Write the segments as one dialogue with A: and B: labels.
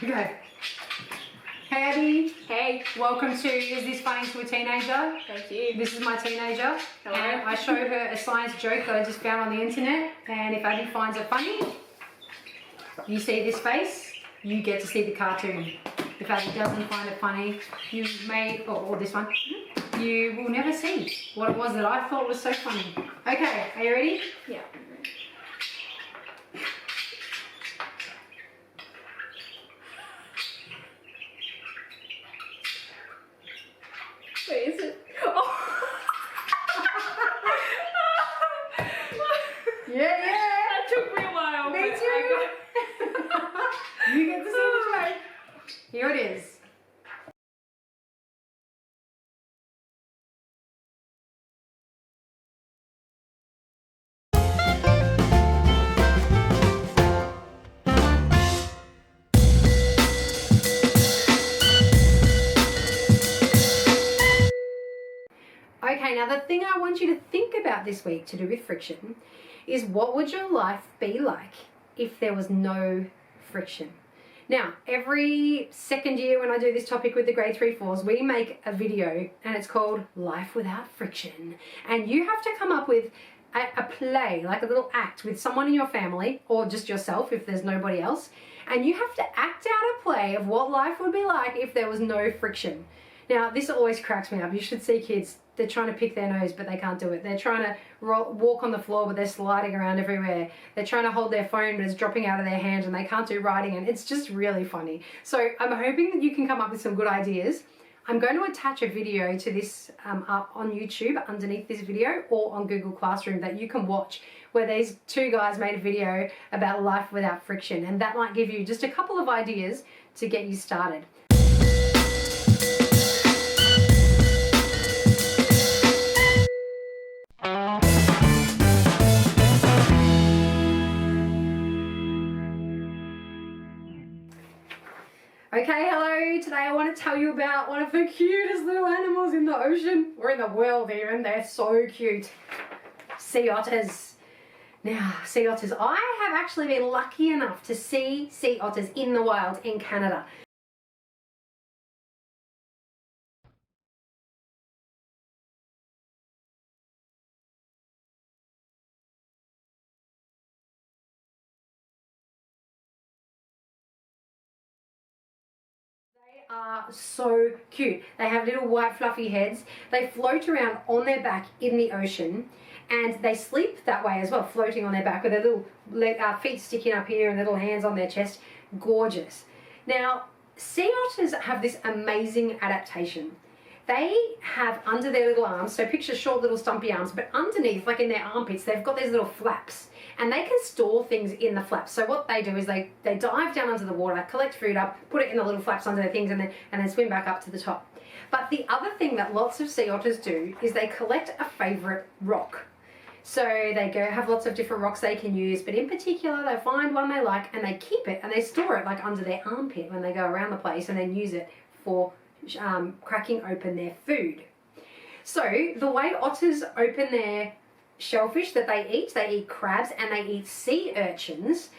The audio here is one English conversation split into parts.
A: Okay. Hey Abby.
B: Hey.
A: Welcome to Is This Funny to a Teenager?
B: Thank you.
A: This is my teenager.
B: Hello.
A: And I show her a science joke that I just found on the internet. And if Abby finds it funny, you see this face, you get to see the cartoon. If Abby doesn't find it funny, you may, or this one, you will never see what it was that I thought was so funny. Okay, are you ready?
B: Yeah. Wait, is it? Oh.
A: Yeah.
B: That took me a while.
A: Me
B: but
A: too. You get to see the joke. Here it is. Okay, now the thing I want you to think about this week to do with friction is what would your life be like if there was no friction? Now, every second year when I do this topic with the grade 3-4s, we make a video and it's called Life Without Friction. And you have to come up with a play, like a little act with someone in your family or just yourself if there's nobody else. And you have to act out a play of what life would be like if there was no friction. Now, this always cracks me up. You should see kids. They're trying to pick their nose, but they can't do it. They're trying to walk on the floor, but they're sliding around everywhere. They're trying to hold their phone, but it's dropping out of their hand, and they can't do writing, and it's just really funny. So I'm hoping that you can come up with some good ideas. I'm going to attach a video to this up on YouTube underneath this video or on Google Classroom that you can watch, where these two guys made a video about life without friction, and that might give you just a couple of ideas to get you started. Okay, hello. Today I want to tell you about one of the cutest little animals in the ocean, or in the world even. They're so cute. Sea otters. Now, sea otters. I have actually been lucky enough to see sea otters in the wild in Canada. Are so cute. They have little white fluffy heads. They float around on their back in the ocean, and they sleep that way as well, floating on their back with their little feet sticking up here and little hands on their chest. Gorgeous. Now, sea otters have this amazing adaptation. They have under their little arms, so picture short little stumpy arms, but underneath, like in their armpits, they've got these little flaps, and they can store things in the flaps. So what they do is they dive down under the water, collect food up, put it in the little flaps under their things, and then swim back up to the top. But the other thing that lots of sea otters do is they collect a favorite rock. So they go have lots of different rocks they can use, but in particular they find one they like and they keep it and they store it like under their armpit when they go around the place, and then use it for cracking open their food. So the way otters open their shellfish that they eat crabs and they eat sea urchins,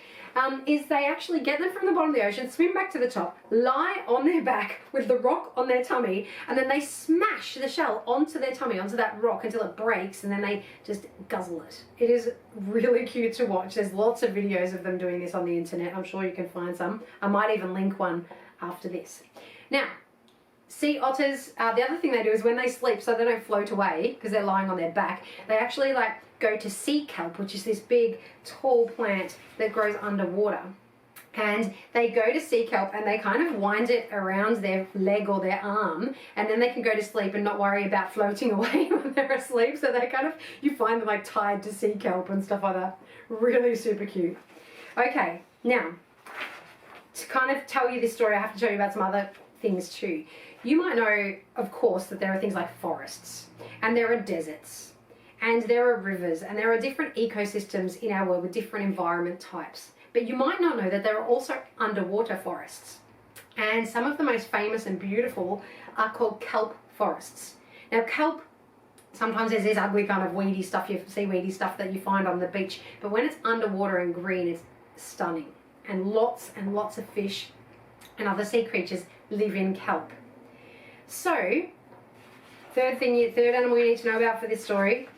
A: is they actually get them from the bottom of the ocean, swim back to the top, lie on their back with the rock on their tummy, and then they smash the shell onto their tummy, onto that rock until it breaks, and then they just guzzle it. It is really cute to watch. There's lots of videos of them doing this on the internet. I'm sure you can find some. I might even link one after this. Now, sea otters, the other thing they do is when they sleep, so they don't float away because they're lying on their back, they actually go to sea kelp, which is this big tall plant that grows underwater. And they go to sea kelp and they kind of wind it around their leg or their arm, and then they can go to sleep and not worry about floating away when they're asleep. So they kind of, you find them like tied to sea kelp and stuff like that. Really super cute. Okay, now to kind of tell you this story, I have to tell you about some other things too. You might know, of course, that there are things like forests, and there are deserts, and there are rivers, and there are different ecosystems in our world with different environment types. But you might not know that there are also underwater forests. And some of the most famous and beautiful are called kelp forests. Now, kelp, sometimes there's this ugly kind of weedy stuff, seaweedy stuff that you find on the beach, but when it's underwater and green, it's stunning. And lots of fish and other sea creatures live in kelp. So, third animal you need to know about for this story,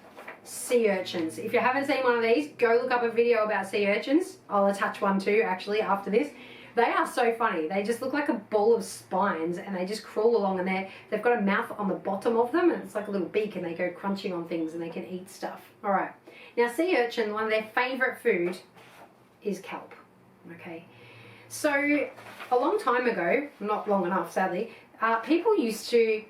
A: sea urchins. If you haven't seen one of these, go look up a video about sea urchins. I'll attach one too, actually, after this. They are so funny. They just look like a ball of spines, and they just crawl along, and they've got a mouth on the bottom of them, and it's like a little beak, and they go crunching on things, and they can eat stuff. All right. Now, sea urchin, one of their favorite food is kelp. Okay. So, a long time ago, not long enough, sadly, people used to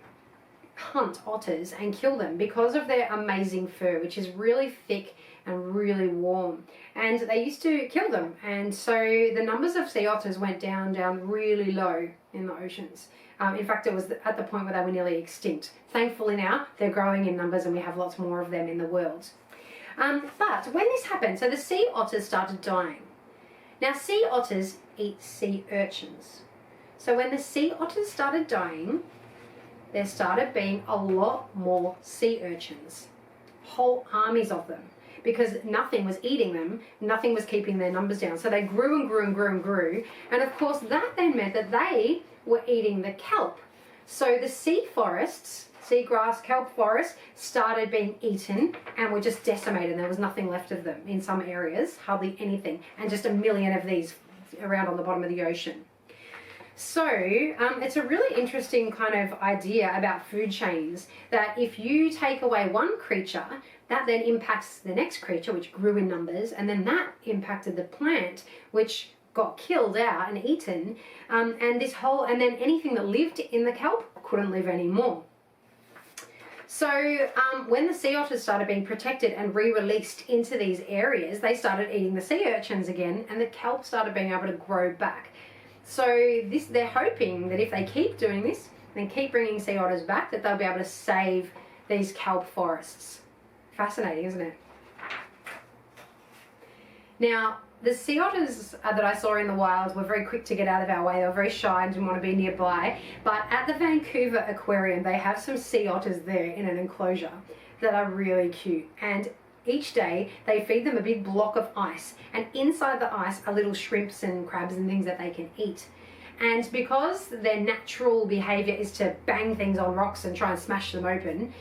A: hunt otters and kill them because of their amazing fur, which is really thick and really warm, and they used to kill them, and so the numbers of sea otters went down really low in the oceans. In fact, it was at the point where they were nearly extinct. Thankfully now they're growing in numbers, and we have lots more of them in the world. But when this happened, so the sea otters started dying. Now, sea otters eat sea urchins, so when the sea otters started dying, there started being a lot more sea urchins, whole armies of them, because nothing was eating them, nothing was keeping their numbers down. So they grew and grew and grew and grew, and of course that then meant that they were eating the kelp. So the sea forests, seagrass, kelp forests, started being eaten and were just decimated. There was nothing left of them in some areas, hardly anything, and just a million of these around on the bottom of the ocean. So it's a really interesting kind of idea about food chains, that if you take away one creature, that then impacts the next creature, which grew in numbers, and then that impacted the plant, which got killed out and eaten, and then anything that lived in the kelp couldn't live anymore. So when the sea otters started being protected and re-released into these areas, they started eating the sea urchins again, and the kelp started being able to grow back. So they're hoping that if they keep doing this and keep bringing sea otters back, that they'll be able to save these kelp forests. Fascinating, isn't it? Now, the sea otters that I saw in the wild were very quick to get out of our way. They were very shy and didn't want to be nearby. But at the Vancouver Aquarium, they have some sea otters there in an enclosure that are really cute. And each day they feed them a big block of ice, and inside the ice are little shrimps and crabs and things that they can eat. And because their natural behavior is to bang things on rocks and try and smash them open,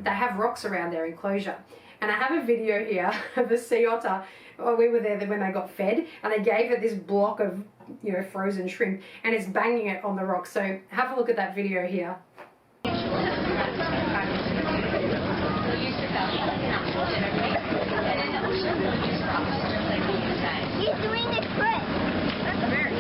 A: they have rocks around their enclosure. And I have a video here of a sea otter. We were there when they got fed, and they gave it this block of, frozen shrimp, and it's banging it on the rocks. So have a look at that video here.
C: He's doing the trick. That's very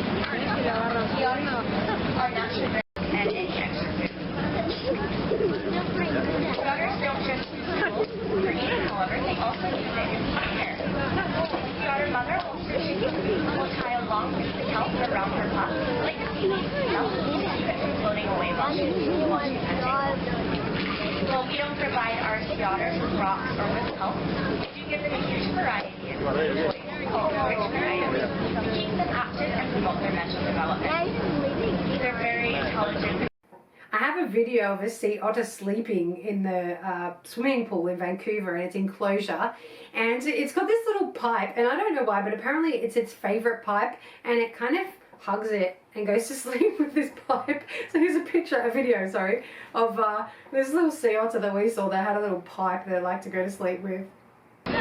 C: Otters don't just use tools for eating, however, they also use it in care. The otter mother will tie a long piece of kelp around her pup, like a seaweed shell, to keep it from floating away while she's hunting. While we don't provide our sea otters with rocks or with kelp, we do give them a huge variety of toys and richner items to keep them active and promote their mental development. They're very intelligent.
A: I have a video of a sea otter sleeping in the swimming pool in Vancouver in its enclosure, and it's got this little pipe, and I don't know why, but apparently it's its favorite pipe, and it kind of hugs it and goes to sleep with this pipe. So here's a video, of this little sea otter that we saw that had a little pipe that it liked to go to sleep with.
D: He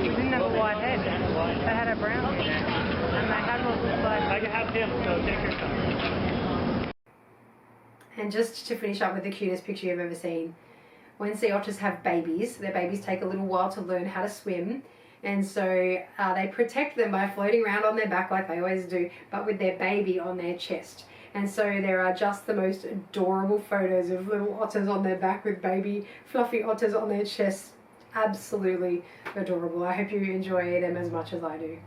D: didn't have a white head. They had a brown head. And they had what looked like... I can have him, so take your time.
A: And just to finish up with the cutest picture you've ever seen, when sea otters have babies, their babies take a little while to learn how to swim, and so they protect them by floating around on their back like they always do, but with their baby on their chest. And so there are just the most adorable photos of little otters on their back with baby fluffy otters on their chest. Absolutely adorable. I hope you enjoy them as much as I do.